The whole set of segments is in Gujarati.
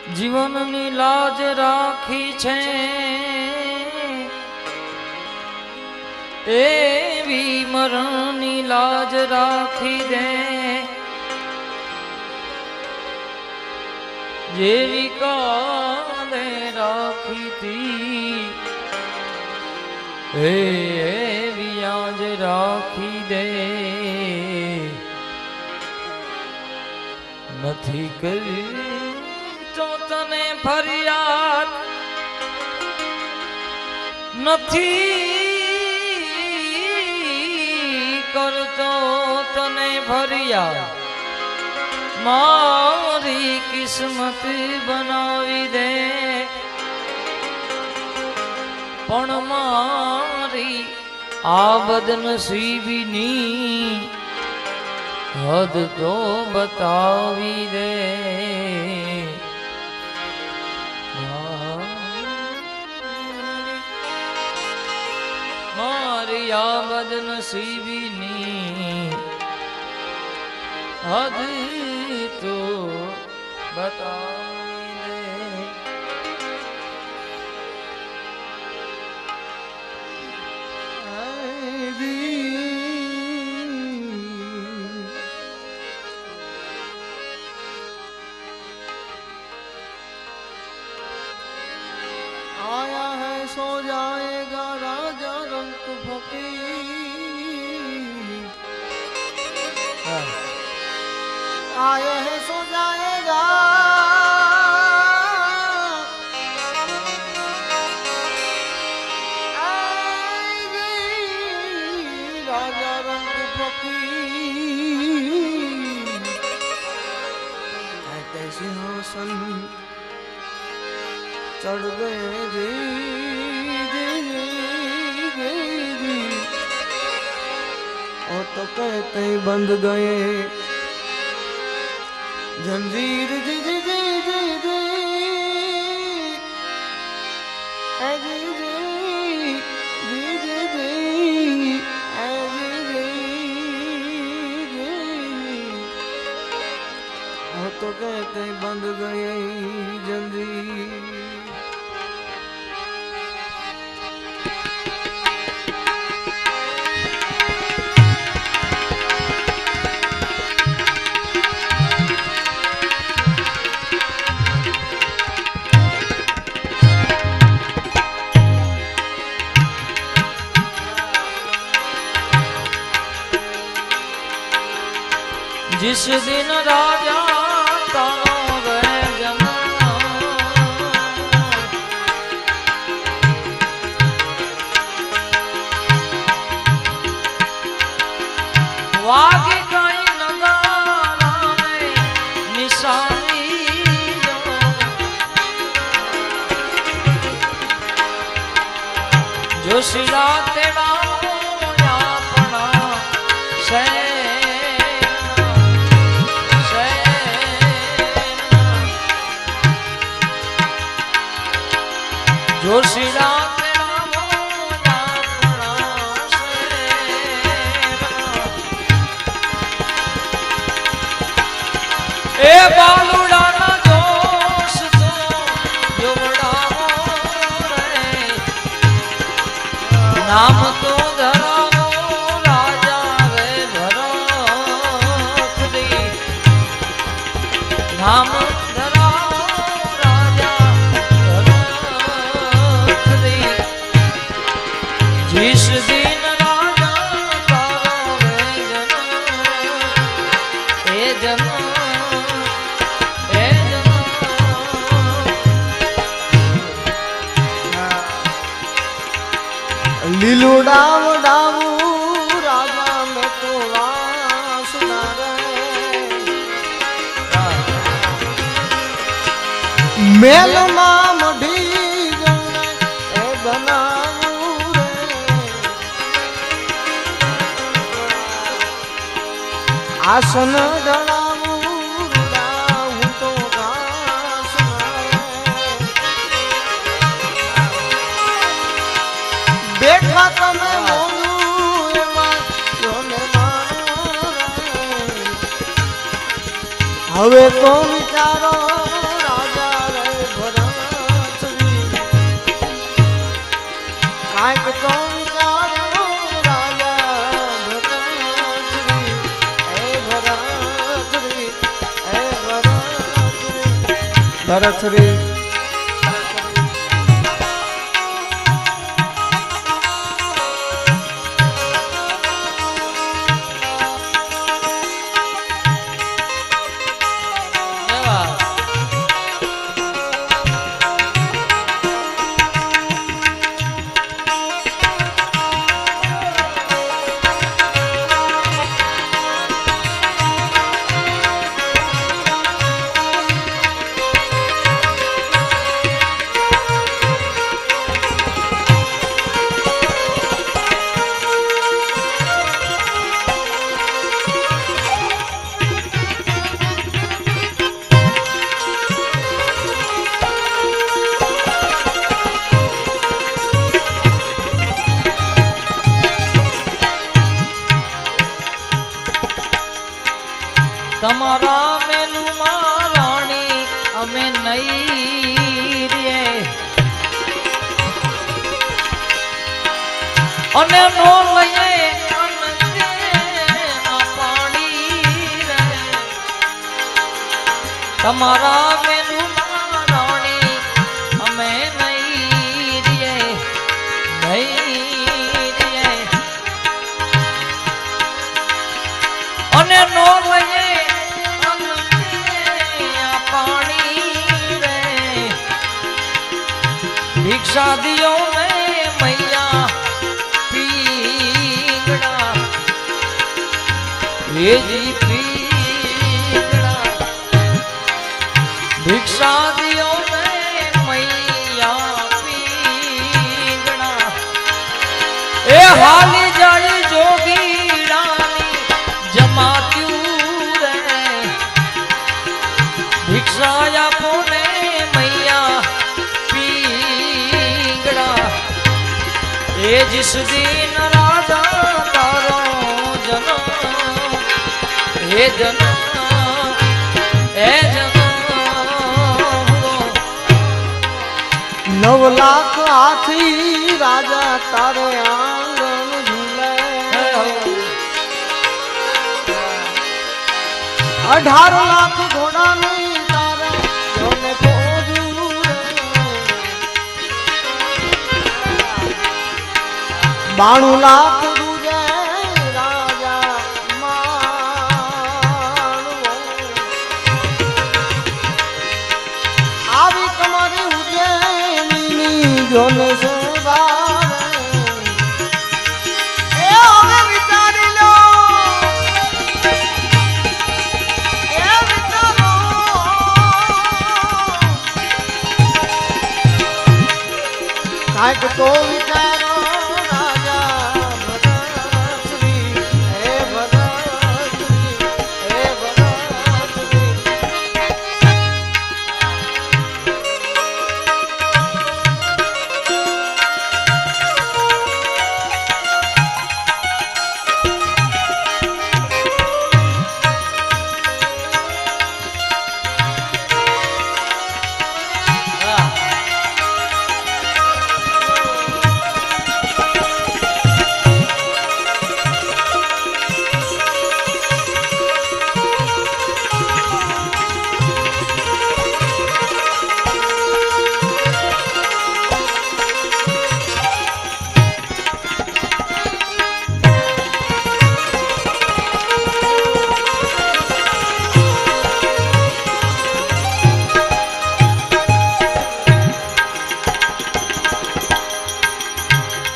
જીવનની લાજ રાખી છે એવી મરણની લાજ રાખી દે જેવી કાલે રાખી તી એવી આજ રાખી દે નથી કરી તો તને ફરિયાદ નથી કરતો તને ફરિયાદ મારી કિસ્મત બનાવી દે પણ મારી આ બદનસીબીની હદ તો બતાવી દે મારી આ બદનસીબીની હદ તો બતાવી દે आया है सो जाएगा राजा रंग फकीर आया है सो जाएगा राजा रंग फकीर कैसे सिंहासन चढ़ गए रे और तो कहते बंद गए जंजीर जी जी जी जी जी जी जी जी जी जी और तो कहते बंद गए जंजीर जिस दिन राजा तारो गए जना वागे कई नगारा में निशानी जो शिला तेरा अपना से जो शिला ए बालुड़ा ना जोश तो जोड़ा रे नाम तो धरावो राजा रे भरत दी नाम जिस दिन राजा तारो ए जना लीलू डाव डावू राजा में तो वासना मेल नाम ढी ए बनावू रे आसन डड़ावू डावू तो वासना बेठा तमे હવે તો વિચારો રાજા ભરત રે તમારા મેલુમાં રાણી અમે નહીં રે અને નો લઈએ અનંતે આ પાણી રે તમારા મેલુમાં રાણી અમે નહીં રે નહીં રે અને નો લઈએ भिक्षा दियो मैं मैया पीगड़ा ये जी पीगड़ा भिक्षा दियो मैं मैया पीगड़ा ए हाली जाई जोगीड़ानी जमात्यूं रे भिक्षा आपो ने मैया ये जिस दिन राजा तारो जन्म हे जन्म हे जन्म 9 લાખ હાથી રાજા તારે આંગણ ઝૂલે 18 લાખ ઘોડાની તારે જોને પોજું રે 92 લાખ દુજે રાજા માણવો આવી તમારી ઉજ્જૈનની જોને સુધારે એ હવે વિચારી લો એ વિચારો કાંઈક તો વિચારો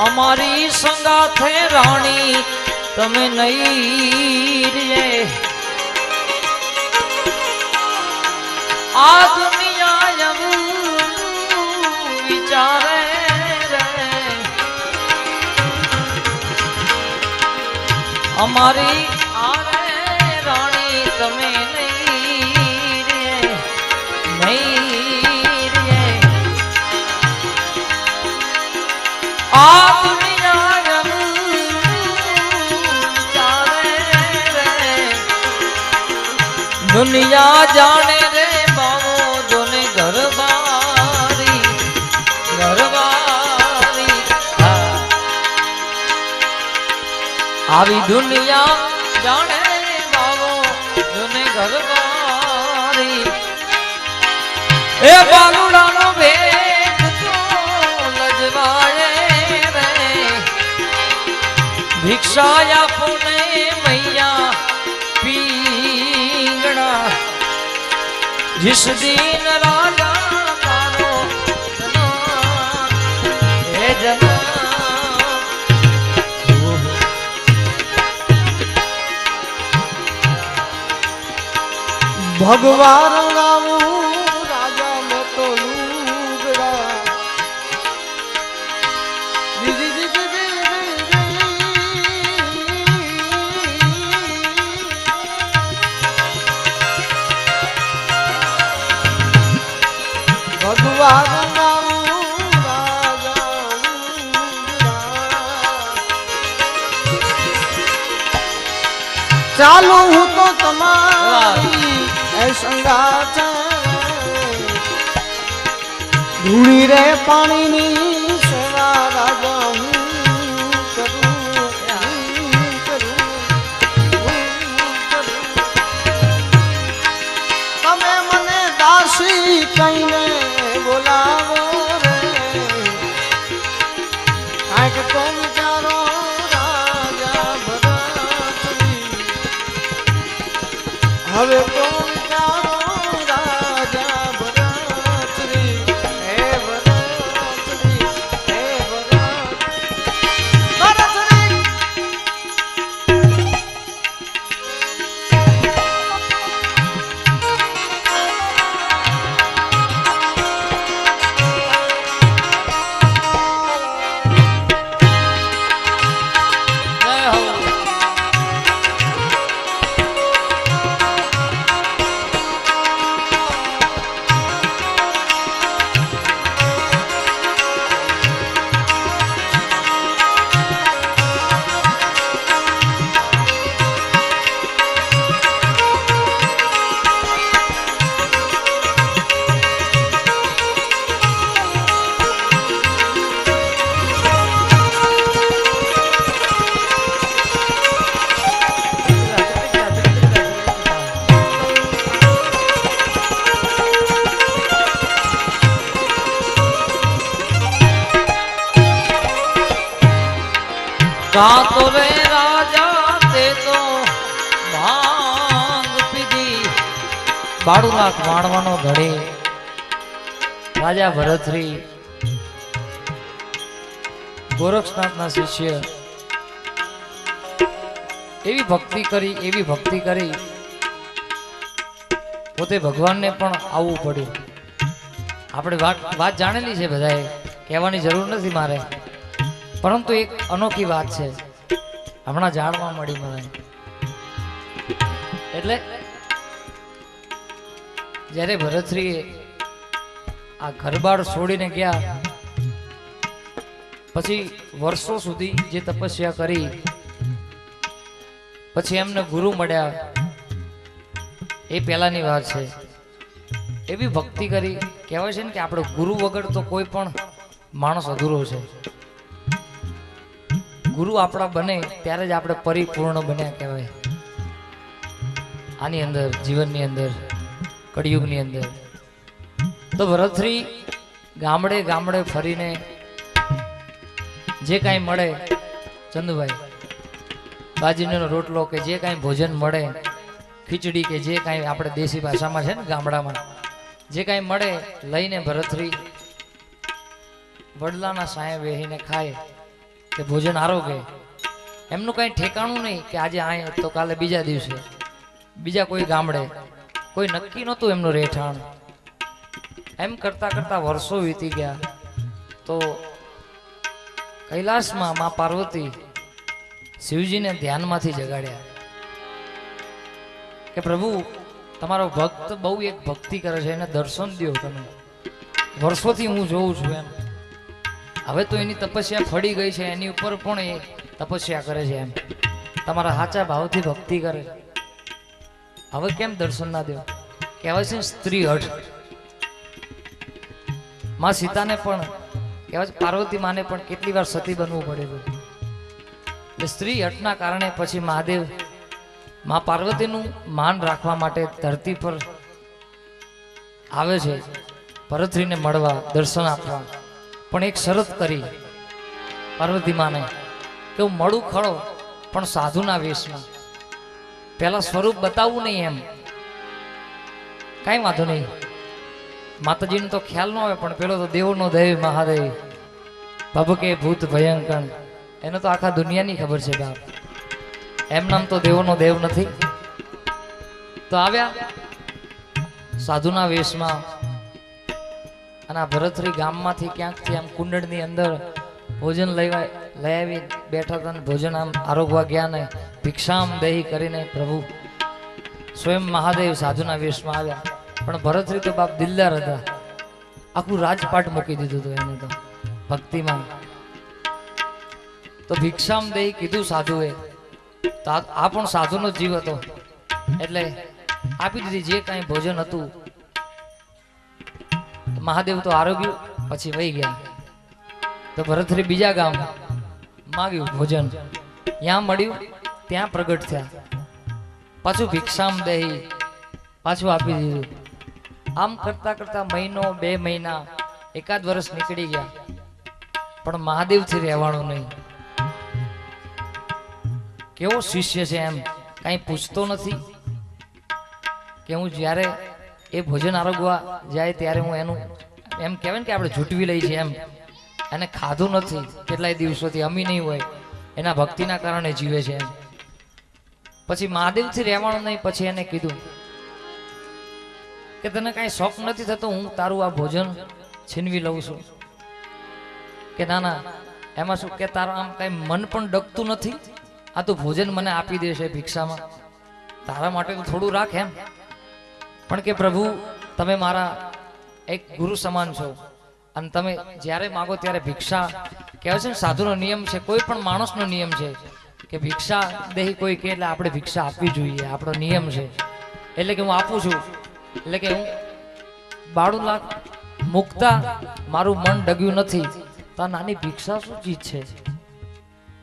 અમારી સંગાથે રાણી તમે નહીં રે આ દુનિયા વિચારે રે અમારી આરે રાણી તમે નહીં રે નહીં રે આ दुनिया जाने रे बाबो जोने घर बारी આવી દુનિયા જાણે બાવો જોને ઘર બારી એ બાલુડાનો ભેદ તો લજવાળે રે ભિક્ષા આપો ને મૈયા પીંગણા जिस दिन राजा तारो जना हे जना ભગવાન ગાવું રાજા મોતો લુગડા ભગવાન ગાવું રાજા ચાલો હું તો તમારી એ સંગાત ધૂળી રે પાણીની સેવા રાજા હું તમે મને દાસી કહીને બોલાવો રે કાંઈક તો વિચારો રાજા ભરતજી હવે તો વિચારો રાજા ભરતજી હે ભરતજી હે ભરતજી જય હો ગાતો રે રાજા તે તો ભાંગ પીધી બાળુનાથ માણવાનો ધણી રાજા ભરતશ્રી ગોરક્ષનાથના શિષ્ય એવી ભક્તિ કરી પોતે ભગવાનને પણ આવવું પડ્યું. આપણે વાત જાણેલી છે, બધાએ કહેવાની જરૂર નથી મારે, પરંતુ એક અનોખી વાત છે, હમણાં જાણવા મળી મને. એટલે જ્યારે ભરતશ્રીએ આ ઘરબાર છોડીને ગયા પછી વર્ષો સુધી જે તપસ્યા કરી પછી એમને ગુરુ મળ્યા, એ પહેલાની વાત છે. એવી ભક્તિ કરી, કહેવાય છે ને કે આપણે ગુરુ વગર તો કોઈ પણ માણસ અધૂરો છે. ગુરુ આપણા બને ત્યારે જ આપણે પરિપૂર્ણ બન્યા કહેવાય. આની અંદર જીવનની અંદર કળિયુગની અંદર તો ભરતશ્રી ગામડે ગામડે ફરીને જે કાંઈ મળે, ચંદુભાઈ બાજરીનો રોટલો કે જે કાંઈ ભોજન મળે, ખીચડી કે જે કાંઈ આપણે દેશી ભાષામાં છે ને ગામડામાં જે કાંઈ મળે લઈને ભરતશ્રી વડલાના સાંયે બેસીને ખાય કે ભોજન આરોગે. એમનું કાંઈ ઠેકાણું નહીં કે આજે આય તો કાલે બીજા દિવસે બીજા કોઈ ગામડે, કોઈ નક્કી નહોતું એમનું રહેઠાણ. એમ કરતા કરતા વર્ષો વીતી ગયા તો કૈલાસમાં માં પાર્વતી શિવજીને ધ્યાનમાંથી જગાડ્યા કે પ્રભુ તમારો ભક્ત બહુ એક ભક્તિ કરે છે, એને દર્શન દો તમે. વર્ષોથી હું જોઉં છું એમ. હવે તો એની તપસ્યા ફળી ગઈ છે, એની ઉપર પણ એ તપસ્યા કરે છે એમ. તમારા સાચા ભાવથી ભક્તિ કરે, હવે કેમ દર્શન ના દો? કહેવાય છે સ્ત્રી હઠ. માં સીતાને પણ કહેવાય છે, પાર્વતી માને પણ કેટલી વાર સતી બનવું પડે છે. એટલે સ્ત્રી હઠના કારણે પછી મહાદેવ માં પાર્વતીનું માન રાખવા માટે ધરતી પર આવે છે ભરતરીને મળવા દર્શન આપવા, પણ એક શરત કરી પાર્વતી માને કે હું મળું ખરો પણ સાધુના વેશમાં, પેલા સ્વરૂપ બતાવવું નહીં એમ. કાંઈ વાંધો નહીં, માતાજીને તો ખ્યાલ ન આવે, પણ પેલો તો દેવનો દેવ મહાદેવ ભભકે ભૂત ભયંકર, એને તો આખા દુનિયાની ખબર છે બાપ. એમ નામ તો દેવનો દેવ નથી. તો આવ્યા સાધુના વેશમાં, અને આ ભરતરી ગામમાંથી ક્યાંકથી આમ કુંડળની અંદર ભોજન લઈ આવી બેઠા હતા, ભોજન આમ આરોગવા ગયા ને ભિક્ષામ દેહી કરીને પ્રભુ સ્વયં મહાદેવ સાધુના વેશમાં આવ્યા. પણ ભરતરી તો બાપ દિલદાર હતા, આખું રાજપાટ મૂકી દીધું હતું એને તો ભક્તિમાં. તો ભિક્ષામ દેહી કીધું સાધુએ, તો આ પણ સાધુનો જીવ હતો એટલે આપી દીધી જે કાંઈ ભોજન હતું. મહાદેવ તો આરોગ્યું, પછી વહી ગયા. તો ભરતરી બીજા ગામ માગ્યું ભોજન, ત્યાં મળ્યું, ત્યાં પ્રગટ થયા. પાછું ભિક્ષામ દેહી પાછું આપી દીધું. આમ કરતા કરતા મહિનો, 2 મહિના, 1 વર્ષ નીકળી ગયા, પણ મહાદેવથી રહેવાનું નહીં. કેવો શિષ્ય છે એમ, કાંઈ પૂછતો નથી કે હું જ્યારે એ ભોજન આરોગવા જાય ત્યારે હું એનું એમ કહેવાય ને કે આપણે ઝૂંટવી લઈ છે એમ. એને ખાધું નથી કેટલાય દિવસોથી, અમી નહીં હોય, એના ભક્તિના કારણે જીવે છે એમ. પછી મહાદેવથી રહેવાનું નહીં. પછી એને કીધું કે તને કાંઈ શોખ નથી થતો હું તારું આ ભોજન છીનવી લઉં છું? કે ના ના, એમાં શું કે તારું આમ કાંઈ મન પણ ડગતું નથી? આ તો ભોજન મને આપી દેશે ભિક્ષામાં, તારા માટે તો થોડું રાખ એમ. પણ કે પ્રભુ તમે મારા એક ગુરુ સમાન છો, અને તમે જ્યારે માગો ત્યારે ભિક્ષા, કહેવાય છે ને સાધુનો નિયમ છે, કોઈ પણ માણસનો નિયમ છે કે ભિક્ષા દેહી કોઈ કે એટલે આપણે ભિક્ષા આપવી જોઈએ, આપણો નિયમ છે. એટલે કે હું આપું છું, એટલે કે હું 92 લાખ મુકતા મારું મન ડગ્યું નથી, તો આ નાની ભિક્ષા શું ચીજ છે?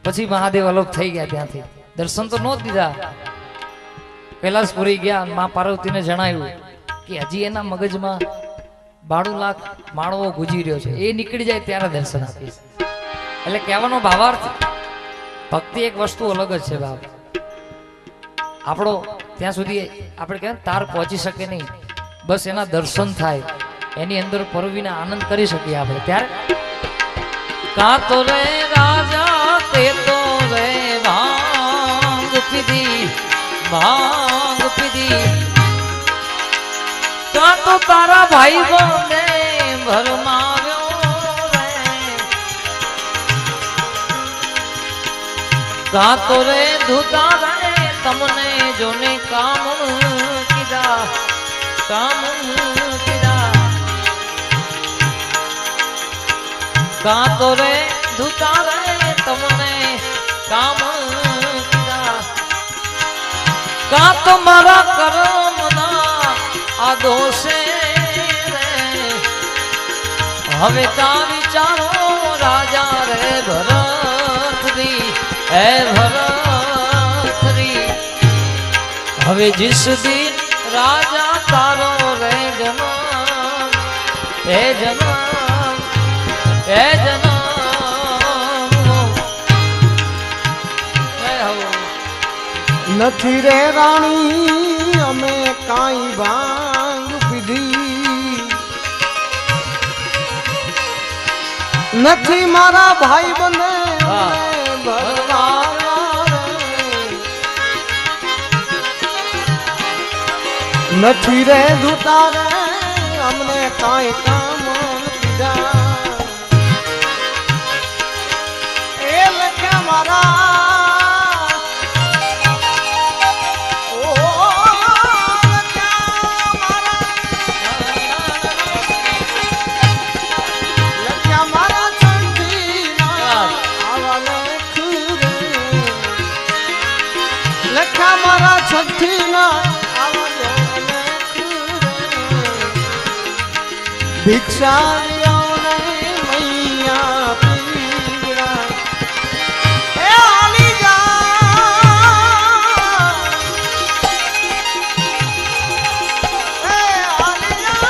પછી મહાદેવ અલોપ થઈ ગયા, ત્યાંથી દર્શન તો ન દીધા. કૈલાસપુરી ગયા, મા પાર્વતીને જણાવ્યું કે હજી એના મગજમાં 92 લાખ માળવો ગુજી રહ્યો છે, એ નીકળી જાય ત્યારે દર્શન આપીશ. એટલે કહેવાનો ભાવાર્થ, ભક્તિ એક વસ્તુ અલગ જ છે બાપ. આપણો ત્યાં સુધી આપણે કહેવાય તાર પહોંચી શકે નહીં, બસ એના દર્શન થાય, એની અંદર પરવીને આનંદ કરી શકીએ આપણે. ત્યારે કાં તો રે રાજા તે તો રે ભાંગ પીધી, ભાંગ પીધી, કાં તો તારા ભાઈ બોને ભરમાવ્યો રે, કાં તો રે ધૂતા રે તમને જોને કામ કીધા, કામ કીધા, કાં તો રે ધૂતા રે તમને કામ કીધા, કાં તો મારા કર્મના આ દોષે રે, હવે તા વિચારો રાજા રે ભરતરી, હે ભરતરી, હવે जिस दिन राजा तारो રે જન્મ, હે જન્મ, હે જન્મ, નથી રે રાણી અમે કાંઈ ભાંગ પીધી, નથી મારા ભાઈ બને ભરવાના રે, નથી રે ધૂતા રે અમને કાંઈ કામ કીધા, એ લખ્યા મારા ભિક્ષા મૈયા પીડા, એ આલી જા, એ આલી જા,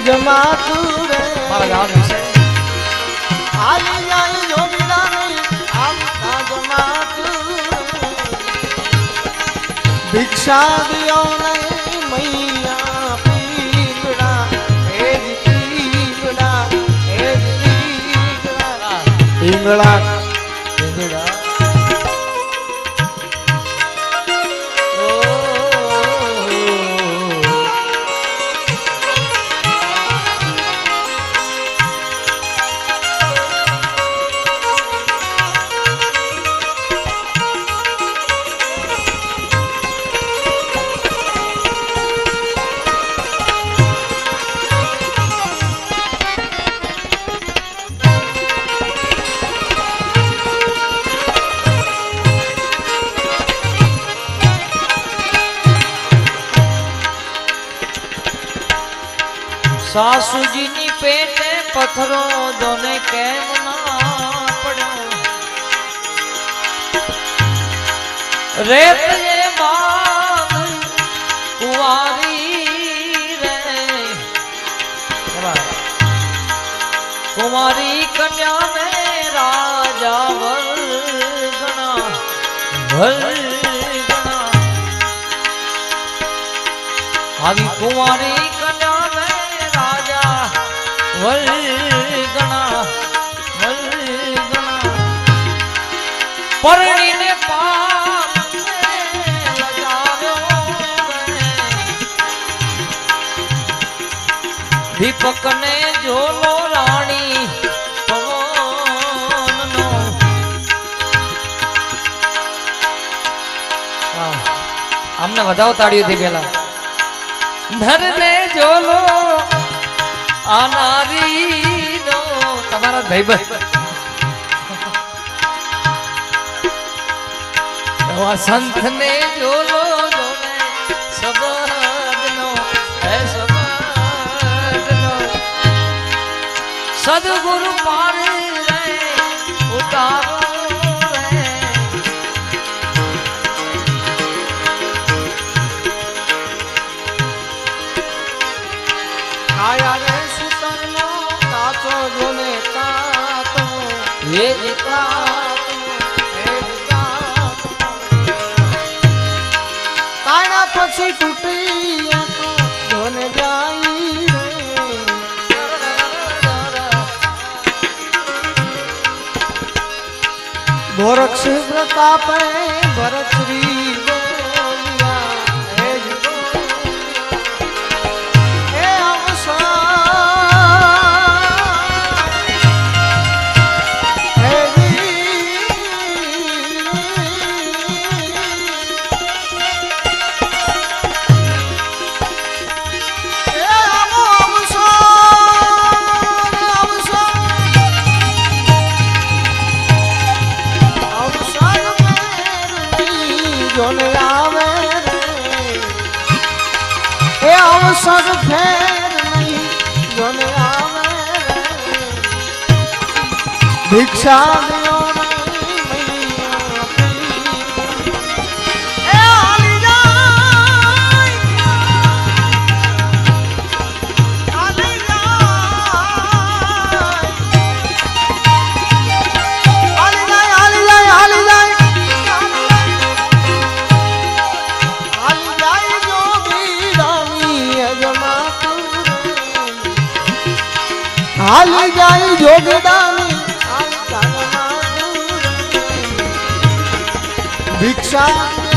યજમાતું રે મારા ગામ વિશે હાલી જાય જોગીડાની આમ તાજમાતું ભિક્ષા દિયો નહીં મૈયા પીગડા હે જ પીગડા હે જ પીગડા પીંગળા સાસુજીની પેટે પથરો જોને કેમ ના પડ્યો રેત એ બાંધ કુંવારી રે કુંવારી કન્યા ને રાજા વરગણા આવી કુંવારી વલગણા પરણીને પાપ લગાવ્યો દીપકને જોલો રાણી પવનનો આમને વધાવો તાળીઓથી પેલા ધરને જોલો આનારી નો તમારા ભાઈ સંત ને જોલો જોને સબદનો હે સબદનો સદગુરુ પારે રે ઉતારો રે કાયા રે સુતરનો કાચો જોને કાતો હે કાતો હે કાતો કાણા પછી તૂટી તો જોને જાય ગોરક્ષ પ્રતાપે ભરત શ્રી જોને આવે એ અવસર ફેર નહીં જોને આવે ભિક્ષા દિયો નહીં મૈયા એ હાલી જાય હાલી જાય હાલી જાય હાલી જાય જોગડાની ભિક્ષા